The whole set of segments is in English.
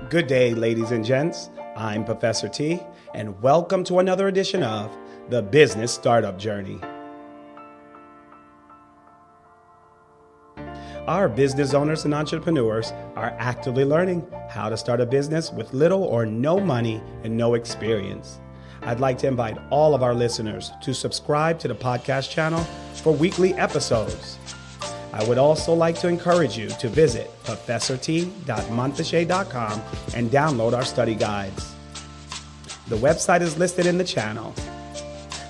Good day, ladies and gents. I'm Professor T, and welcome to another edition of the Business Startup Journey. Our business owners and entrepreneurs are actively learning how to start a business with little or no money and no experience. I'd like to invite all of our listeners to subscribe to the podcast channel for weekly episodes. I would also like to encourage you to visit professort.montfichet.com and download our study guides. The website is listed in the channel.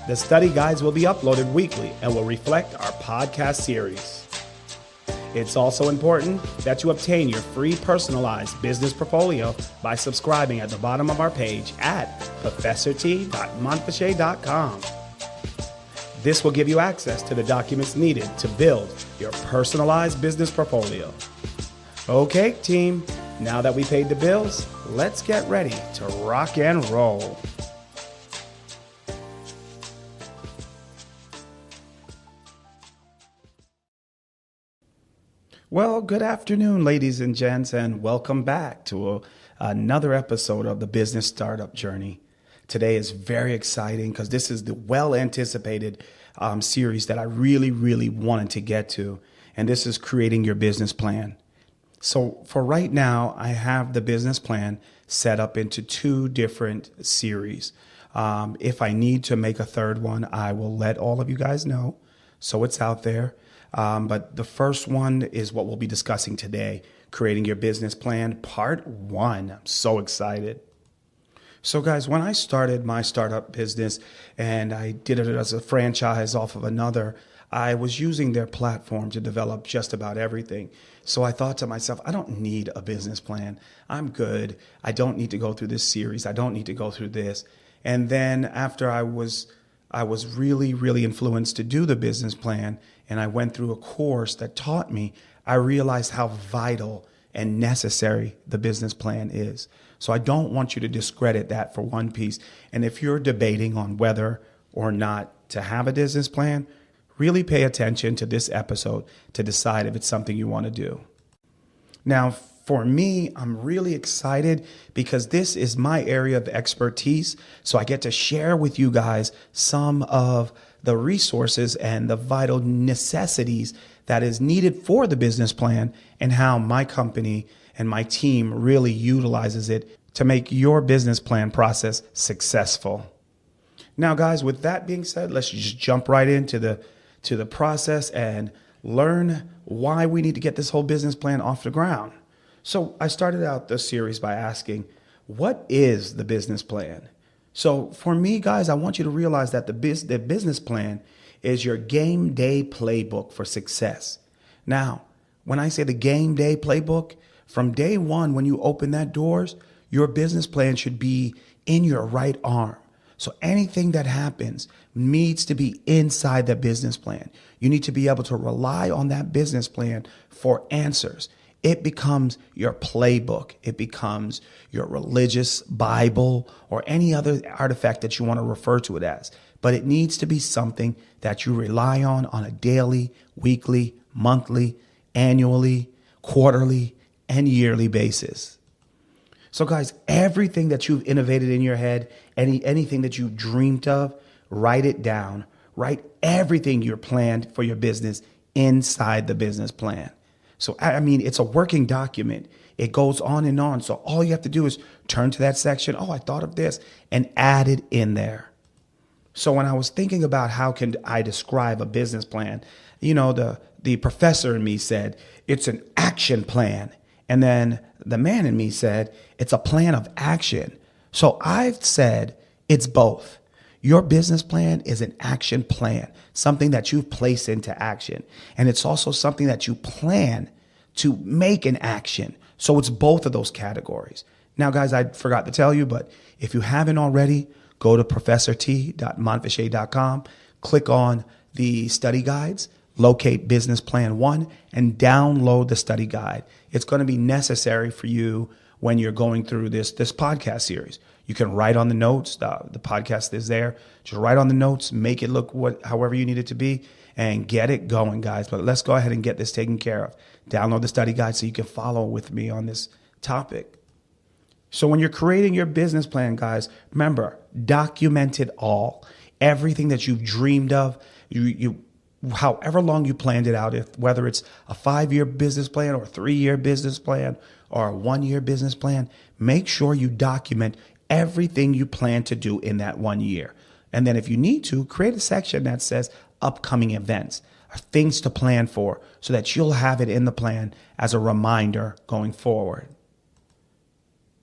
The study guides will be uploaded weekly and will reflect our podcast series. It's also important that you obtain your free personalized business portfolio by subscribing at the bottom of our page at professort.montfichet.com. This will give you access to the documents needed to build your personalized business portfolio. Okay, team, now that we paid the bills, let's get ready to rock and roll. Well, good afternoon, ladies and gents, and welcome back to another episode of the Business Startup Journey. Today is very exciting because this is the well-anticipated series that I really wanted to get to, and this is creating your business plan. So for right now, I have the business plan set up into two different series. If I need to make a third one, I will let all of you guys know, so it's out there. But the first one is what we'll be discussing today, creating your business plan, part 1. I'm so excited. So guys, when I started my startup business and I did it as a franchise off of another, I was using their platform to develop just about everything. So I thought to myself, I don't need a business plan. I'm good. I don't need to go through this series. I don't need to go through this. And then after I was really influenced to do the business plan, and I went through a course that taught me, I realized how vital and necessary the business plan is. So I don't want you to discredit that for one piece. And if you're debating on whether or not to have a business plan, really pay attention to this episode to decide if it's something you want to do. Now, for me, I'm really excited because this is my area of expertise. So I get to share with you guys some of the resources and the vital necessities that is needed for the business plan and how my company and my team really utilizes it to make your business plan process successful. Now, guys, with that being said, let's just jump right into the process and learn why we need to get this whole business plan off the ground. So I started out this series by asking, what is the business plan? So for me, guys, I want you to realize that the business plan is your game day playbook for success. Now, when I say the game day playbook, from day one, when you open that doors, your business plan should be in your right arm. So anything that happens needs to be inside the business plan. You need to be able to rely on that business plan for answers. It becomes your playbook. It becomes your religious Bible or any other artifact that you want to refer to it as. But it needs to be something that you rely on a daily, weekly, monthly, annually, quarterly, and yearly basis. So guys, everything that you've innovated in your head, anything that you've dreamed of, write it down. Write everything you're planned for your business inside the business plan. So, I mean, it's a working document. It goes on and on. So all you have to do is turn to that section. Oh, I thought of this, and add it in there. So when I was thinking about how can I describe a business plan, the professor in me said, it's an action plan. And then the man in me said, it's a plan of action. So I've said it's both. Your business plan is an action plan, something that you place into action. And it's also something that you plan to make an action. So it's both of those categories. Now, guys, I forgot to tell you, but if you haven't already, go to professort.montfichet.com, click on the study guides, locate Business Plan 1, and download the study guide. It's going to be necessary for you when you're going through this podcast series. You can write on the notes. The podcast is there. Just write on the notes, make it look however you need it to be, and get it going, guys. But let's go ahead and get this taken care of. Download the study guide so you can follow with me on this topic. So when you're creating your business plan, guys, remember, document it all. Everything that you've dreamed of, you however long you planned it out, if whether it's a 5-year business plan or a 3-year business plan or a 1-year business plan, make sure you document everything you plan to do in that 1 year. And then if you need to, create a section that says upcoming events or things to plan for so that you'll have it in the plan as a reminder going forward.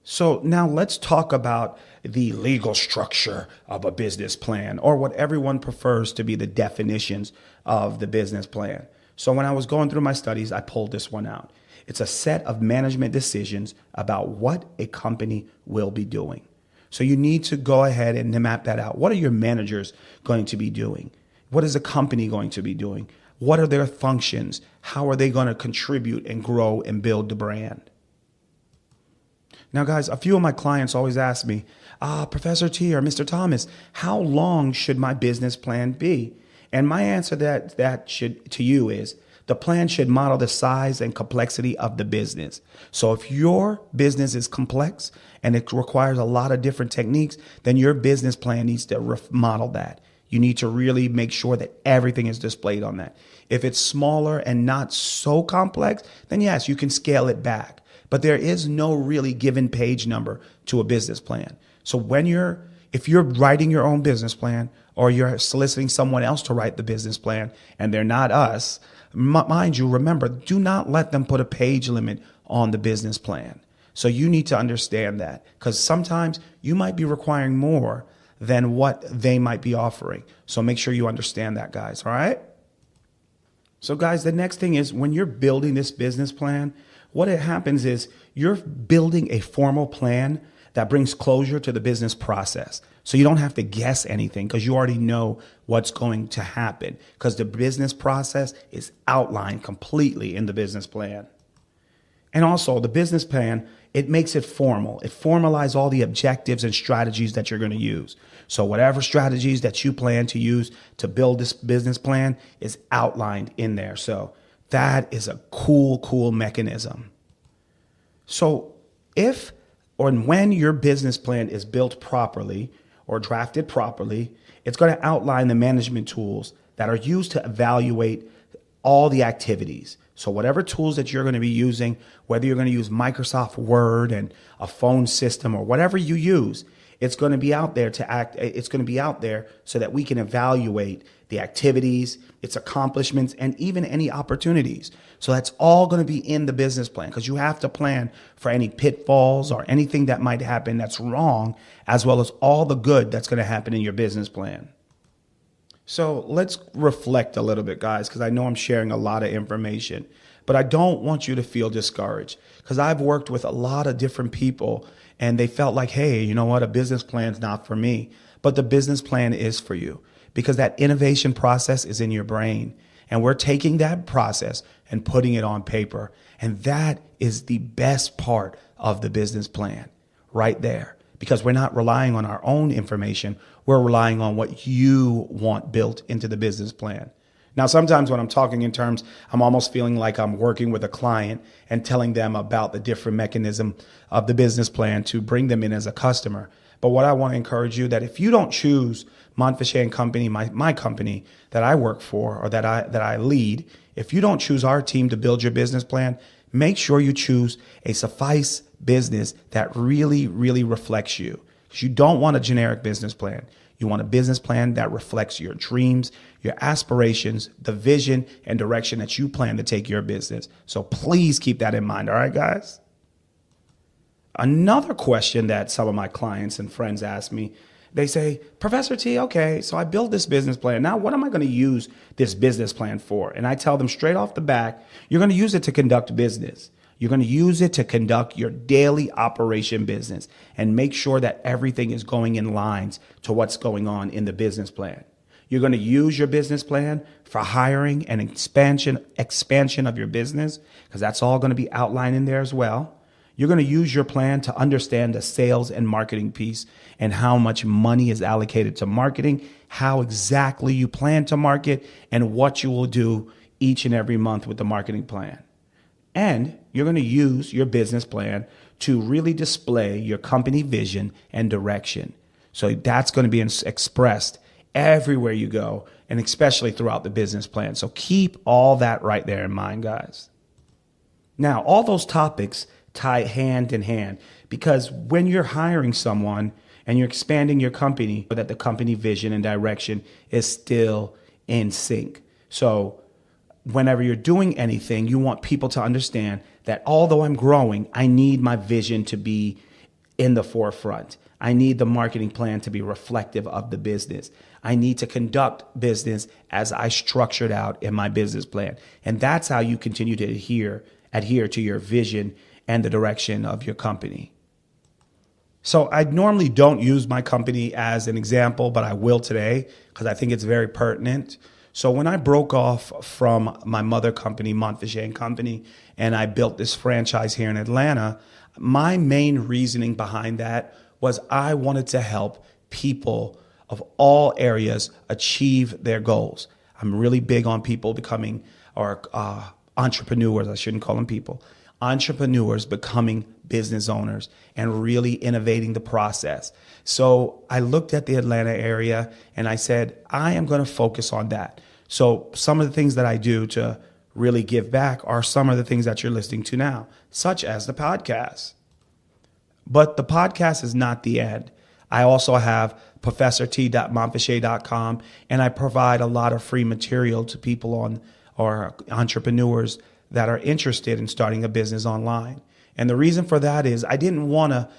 So now let's talk about the legal structure of a business plan, or what everyone prefers to be the definitions of the business plan. So when I was going through my studies, I pulled this one out. It's a set of management decisions about what a company will be doing. So you need to go ahead and map that out. What are your managers going to be doing? What is the company going to be doing? What are their functions? How are they going to contribute and grow and build the brand? Now, guys, a few of my clients always ask me, Professor T or Mr. Thomas, how long should my business plan be? And my answer to you is the plan should model the size and complexity of the business. So if your business is complex and it requires a lot of different techniques, then your business plan needs to model that. You need to really make sure that everything is displayed on that. If it's smaller and not so complex, then yes, you can scale it back. But there is no really given page number to a business plan. So if you're writing your own business plan, or you're soliciting someone else to write the business plan and they're not us, mind you, remember, do not let them put a page limit on the business plan. So you need to understand that, because sometimes you might be requiring more than what they might be offering. So make sure you understand that, guys. All right. So guys, the next thing is, when you're building this business plan, what happens is you're building a formal plan that brings closure to the business process. So you don't have to guess anything, because you already know what's going to happen, because the business process is outlined completely in the business plan. And also the business plan, it makes it formal. It formalizes all the objectives and strategies that you're going to use. So whatever strategies that you plan to use to build this business plan is outlined in there. So that is a cool mechanism. So if or when your business plan is built properly or drafted properly, it's going to outline the management tools that are used to evaluate all the activities. So whatever tools that you're going to be using, whether you're going to use Microsoft Word and a phone system or whatever you use, it's going to be out there it's going to be out there so that we can evaluate the activities, its accomplishments, and even any opportunities. So that's all going to be in the business plan, because you have to plan for any pitfalls or anything that might happen that's wrong, as well as all the good that's going to happen in your business plan. So let's reflect a little bit, guys, because I know I'm sharing a lot of information, but I don't want you to feel discouraged, because I've worked with a lot of different people and they felt like, hey, you know what? A business plan's not for me, but the business plan is for you, because that innovation process is in your brain, and we're taking that process and putting it on paper. And that is the best part of the business plan right there, because we're not relying on our own information. We're relying on what you want built into the business plan. Now, sometimes when I'm talking in terms, I'm almost feeling like I'm working with a client and telling them about the different mechanism of the business plan to bring them in as a customer. But what I want to encourage you, that if you don't choose Montfichet and Company, my company that I work for or that I lead, if you don't choose our team to build your business plan, make sure you choose a suffice business that really reflects you. Because you don't want a generic business plan. You want a business plan that reflects your dreams, your aspirations, the vision and direction that you plan to take your business. So please keep that in mind. All right, guys? Another question that some of my clients and friends ask me, they say, Professor T, okay, so I built this business plan. Now, what am I going to use this business plan for? And I tell them straight off the bat, you're going to use it to conduct business. You're going to use it to conduct your daily operation business and make sure that everything is going in lines to what's going on in the business plan. You're going to use your business plan for hiring and expansion of your business, because that's all going to be outlined in there as well. You're going to use your plan to understand the sales and marketing piece and how much money is allocated to marketing, how exactly you plan to market, and what you will do each and every month with the marketing plan. And you're going to use your business plan to really display your company vision and direction. So that's going to be expressed everywhere you go, and especially throughout the business plan. So keep all that right there in mind, guys. Now, all those topics tie hand in hand, because when you're hiring someone and you're expanding your company, that the company vision and direction is still in sync. So whenever you're doing anything, you want people to understand that although I'm growing, I need my vision to be in the forefront. I need the marketing plan to be reflective of the business. I need to conduct business as I structured out in my business plan. And that's how you continue to adhere to your vision and the direction of your company. So I normally don't use my company as an example, but I will today because I think it's very pertinent. So when I broke off from my mother company, Montfichet and Company, and I built this franchise here in Atlanta, my main reasoning behind that was I wanted to help people of all areas achieve their goals. I'm really big on people becoming, or entrepreneurs, I shouldn't call them people, entrepreneurs becoming business owners and really innovating the process. So I looked at the Atlanta area and I said, I am going to focus on that. So some of the things that I do to really give back are some of the things that you're listening to now, such as the podcast. But the podcast is not the end. I also have professorT.montfichet.com, and I provide a lot of free material to people or entrepreneurs that are interested in starting a business online. And the reason for that is I didn't want to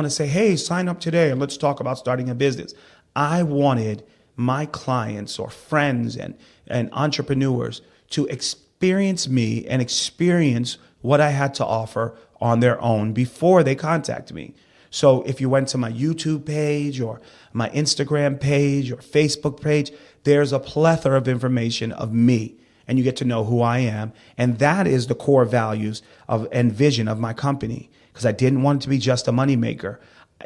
say, hey, sign up today and let's talk about starting a business. I wanted my clients or friends and entrepreneurs to experience me and experience what I had to offer on their own before they contact me. So if you went to my YouTube page or my Instagram page or Facebook page, there's a plethora of information of me, and you get to know who I am. And that is the core values and vision of my company, because I didn't want it to be just a moneymaker,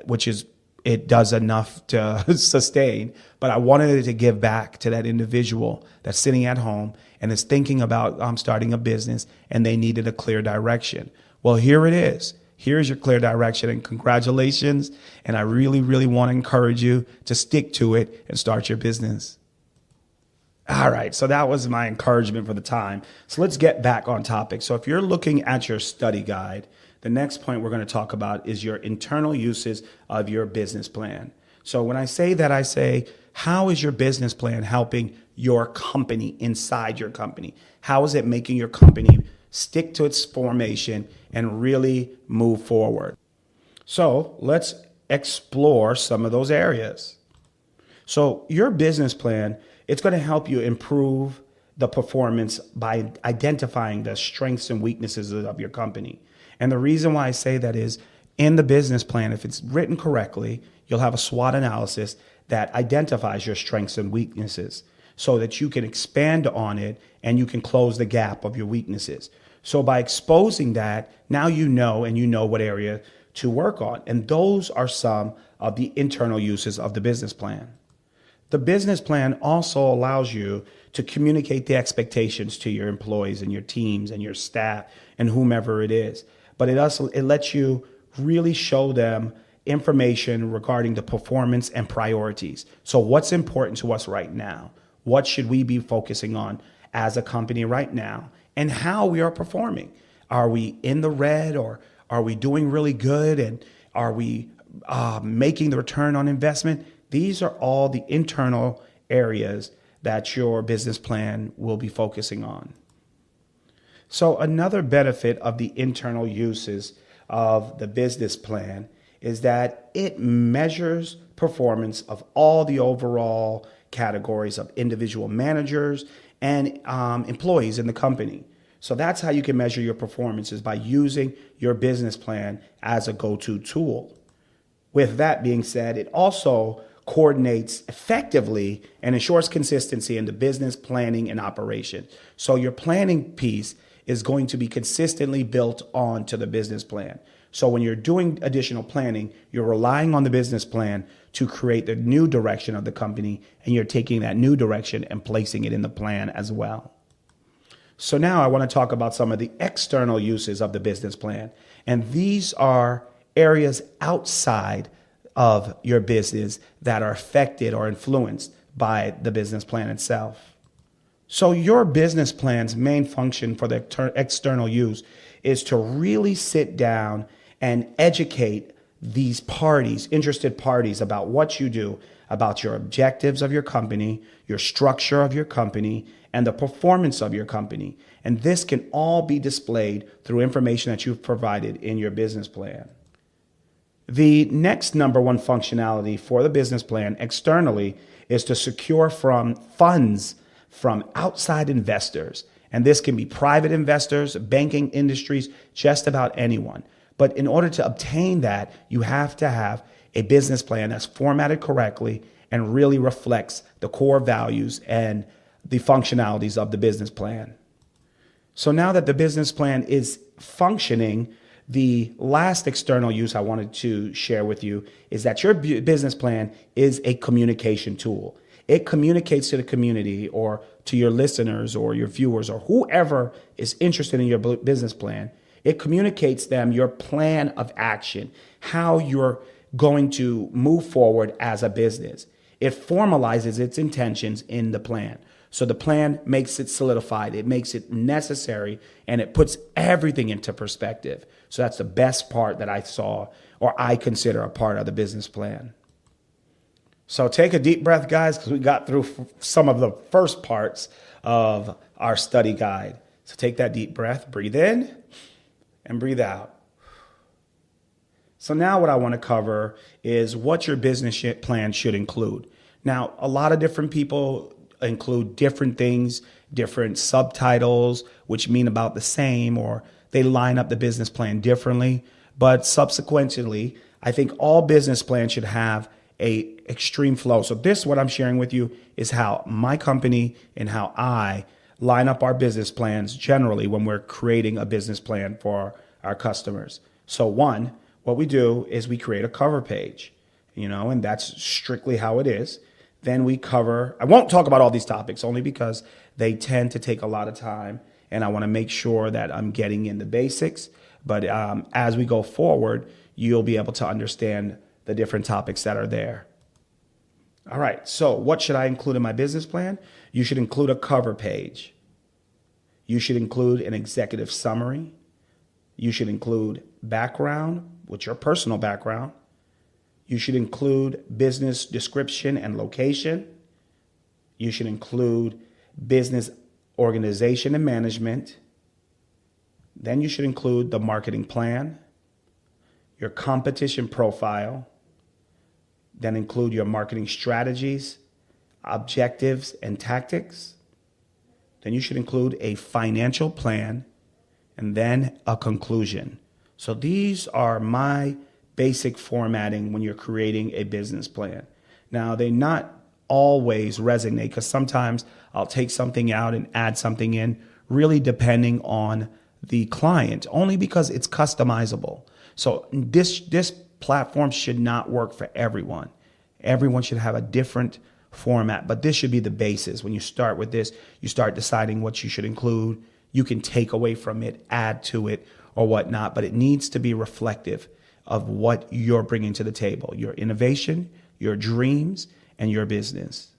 which is it does enough to sustain, but I wanted it to give back to that individual that's sitting at home and is thinking about starting a business and they needed a clear direction. Well, here it is. Here's your clear direction, and congratulations. And I really, really want to encourage you to stick to it and start your business. All right, so that was my encouragement for the time. So let's get back on topic. So if you're looking at your study guide, the next point we're going to talk about is your internal uses of your business plan. So when I say that, I say, how is your business plan helping your company inside your company? How is it making your company stick to its formation and really move forward? So let's explore some of those areas. So your business plan, it's going to help you improve the performance by identifying the strengths and weaknesses of your company. And the reason why I say that is in the business plan, if it's written correctly, you'll have a SWOT analysis that identifies your strengths and weaknesses so that you can expand on it and you can close the gap of your weaknesses. So by exposing that, now you know what area to work on. And those are some of the internal uses of the business plan. The business plan also allows you to communicate the expectations to your employees and your teams and your staff and whomever it is. But it lets you really show them information regarding the performance and priorities. So what's important to us right now? What should we be focusing on as a company right now? And how we are performing. Are we in the red, or are we doing really good? And are we making the return on investment? These are all the internal areas that your business plan will be focusing on. So another benefit of the internal uses of the business plan is that it measures performance of all the overall categories of individual managers and employees in the company. So that's how you can measure your performance, is by using your business plan as a go-to tool. With that being said, it also coordinates effectively and ensures consistency in the business planning and operation. So your planning piece is going to be consistently built onto the business plan. So when you're doing additional planning, you're relying on the business plan to create the new direction of the company, and you're taking that new direction and placing it in the plan as well. So now I want to talk about some of the external uses of the business plan. And these are areas outside of your business that are affected or influenced by the business plan itself. So your business plan's main function for the external use is to really sit down and educate these parties, interested parties, about what you do, about your objectives of your company, your structure of your company, and the performance of your company. And this can all be displayed through information that you've provided in your business plan. The next number one functionality for the business plan externally is to secure from funds from outside investors. And this can be private investors, banking industries, just about anyone. But in order to obtain that, you have to have a business plan that's formatted correctly and really reflects the core values and the functionalities of the business plan. So now that the business plan is functioning, the last external use I wanted to share with you is that your business plan is a communication tool. It communicates to the community or to your listeners or your viewers or whoever is interested in your business plan. It communicates them your plan of action, how you're going to move forward as a business. It formalizes its intentions in the plan. So the plan makes it solidified, it makes it necessary, and it puts everything into perspective. So that's the best part that I saw, or I consider a part of the business plan. So take a deep breath, guys, because we got through some of the first parts of our study guide. So take that deep breath, breathe in and breathe out. So now what I want to cover is what your business plan should include. Now, a lot of different people include different things, different subtitles, which mean about the same, or they line up the business plan differently. But subsequently, I think all business plans should have a extreme flow. So this, what I'm sharing with you, is how my company and how I line up our business plans generally when we're creating a business plan for our customers. So one, what we do is we create a cover page, and that's strictly how it is. Then we cover, I won't talk about all these topics only because they tend to take a lot of time and I want to make sure that I'm getting in the basics. But as we go forward, you'll be able to understand the different topics that are there. All right, so what should I include in my business plan? You should include a cover page. You should include an executive summary. You should include background, with your personal background. You should include business description and location. You should include business organization and management. Then you should include the marketing plan, your competition profile, then include your marketing strategies, objectives, and tactics. Then you should include a financial plan and then a conclusion. So these are my basic formatting when you're creating a business plan. Now, they not always resonate because sometimes I'll take something out and add something in, really depending on the client, only because it's customizable. So this platform should not work for everyone. Everyone should have a different format, but this should be the basis. When you start with this, you start deciding what you should include. You can take away from it, add to it, or whatnot, but it needs to be reflective of what you're bringing to the table, your innovation, your dreams, and your business.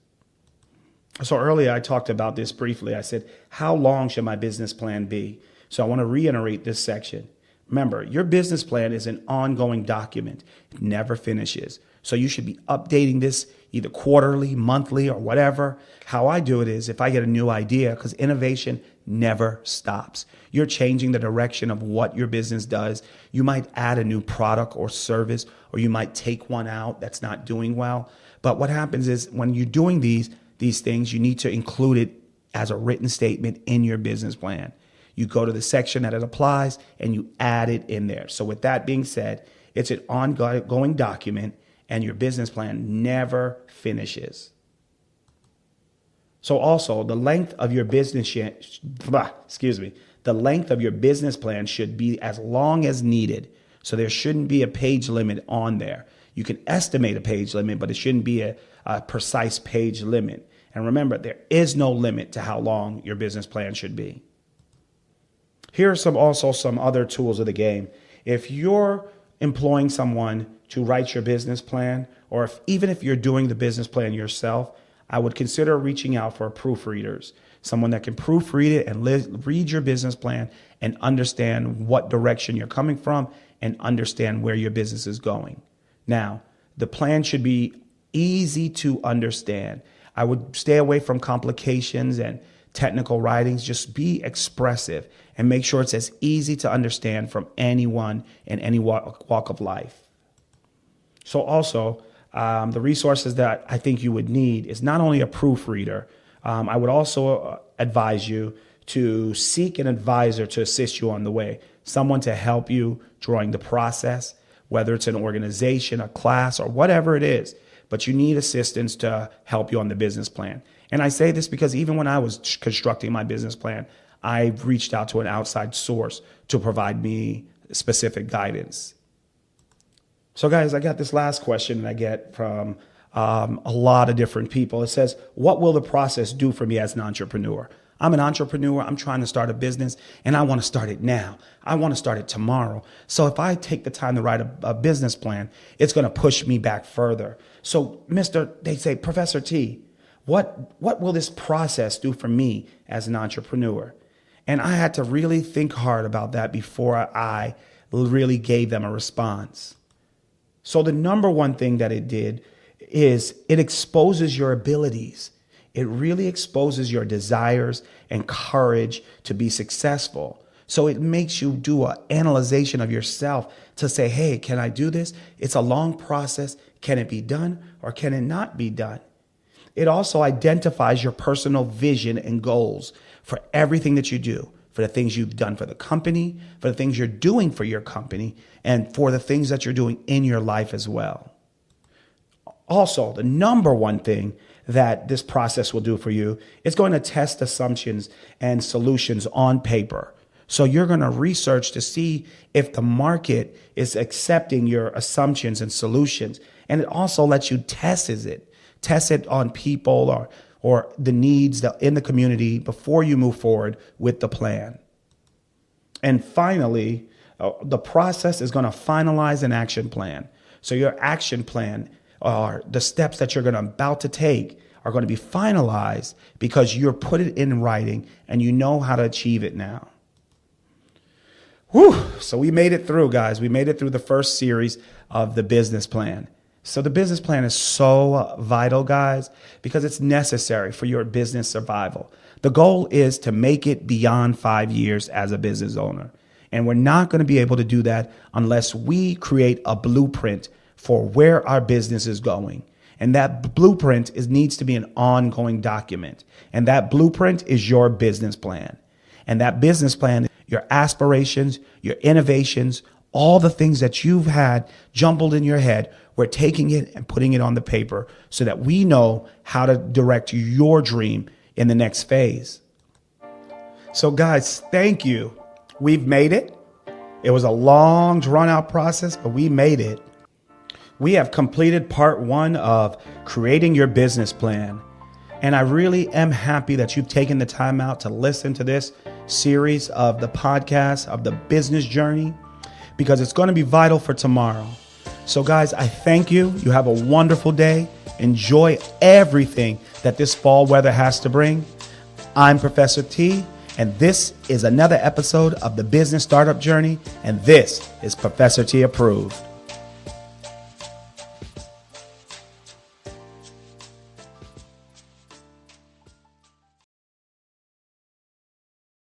So earlier I talked about this briefly. I said, how long should my business plan be? So I want to reiterate this section. Remember, your business plan is an ongoing document. It never finishes. So you should be updating this either quarterly, monthly, or whatever. How I do it is if I get a new idea, because innovation never stops. You're changing the direction of what your business does. You might add a new product or service, or you might take one out that's not doing well. But what happens is when you're doing these things, you need to include it as a written statement in your business plan. You go to the section that it applies and you add it in there. So with that being said, it's an ongoing document and your business plan never finishes. So also the length of your the length of your business plan should be as long as needed. So there shouldn't be a page limit on there. You can estimate a page limit, but it shouldn't be a precise page limit. And remember, there is no limit to how long your business plan should be. Here are some other tools of the game. If you're employing someone to write your business plan, or even if you're doing the business plan yourself, I would consider reaching out for proofreaders, someone that can proofread it and read your business plan and understand what direction you're coming from and understand where your business is going. Now, the plan should be easy to understand. I would stay away from complications and technical writings. Just be expressive and make sure it's as easy to understand from anyone in any walk of life. So also, the resources that I think you would need is not only a proofreader. I would also advise you to seek an advisor to assist you on the way, someone to help you during the process, whether it's an organization, a class, or whatever it is. But you need assistance to help you on the business plan. And I say this because even when I was constructing my business plan, I reached out to an outside source to provide me specific guidance. So guys, I got this last question that I get from a lot of different people. It says, what will the process do for me as an entrepreneur? I'm an entrepreneur. I'm trying to start a business and I want to start it now. I want to start it tomorrow. So if I take the time to write a business plan, it's going to push me back further. So they say, Professor T, what will this process do for me as an entrepreneur? And I had to really think hard about that before I really gave them a response. So the number one thing that it did is it exposes your abilities. It really exposes your desires and courage to be successful. So it makes you do an analyzation of yourself to say, hey, can I do this? It's a long process. Can it be done or can it not be done? It also identifies your personal vision and goals for everything that you do, for the things you've done for the company, for the things you're doing for your company, and for the things that you're doing in your life as well. Also, the number one thing that this process will do for you is going to test assumptions and solutions on paper. So you're going to research to see if the market is accepting your assumptions and solutions. And it also lets you test it on people or the needs in the community before you move forward with the plan. And finally, the process is going to finalize an action plan. So your action plan or the steps that you're about to take are going to be finalized because you're put it in writing and you know how to achieve it now. Whew. So we made it through, guys. We made it through the first series of the business plan. So the business plan is so vital, guys, because it's necessary for your business survival. The goal is to make it beyond 5 years as a business owner. And we're not going to be able to do that unless we create a blueprint for where our business is going. And that blueprint needs to be an ongoing document. And that blueprint is your business plan. And that business plan, your aspirations, your innovations, all the things that you've had jumbled in your head, we're taking it and putting it on the paper so that we know how to direct your dream in the next phase. So guys, thank you. We've made it. It was a long, drawn out process, but we made it. We have completed part 1 of creating your business plan. And I really am happy that you've taken the time out to listen to this series of the podcast of the business journey, because it's going to be vital for tomorrow. So guys, I thank you. You have a wonderful day. Enjoy everything that this fall weather has to bring. I'm Professor T, and this is another episode of the Business Startup Journey, and this is Professor T Approved.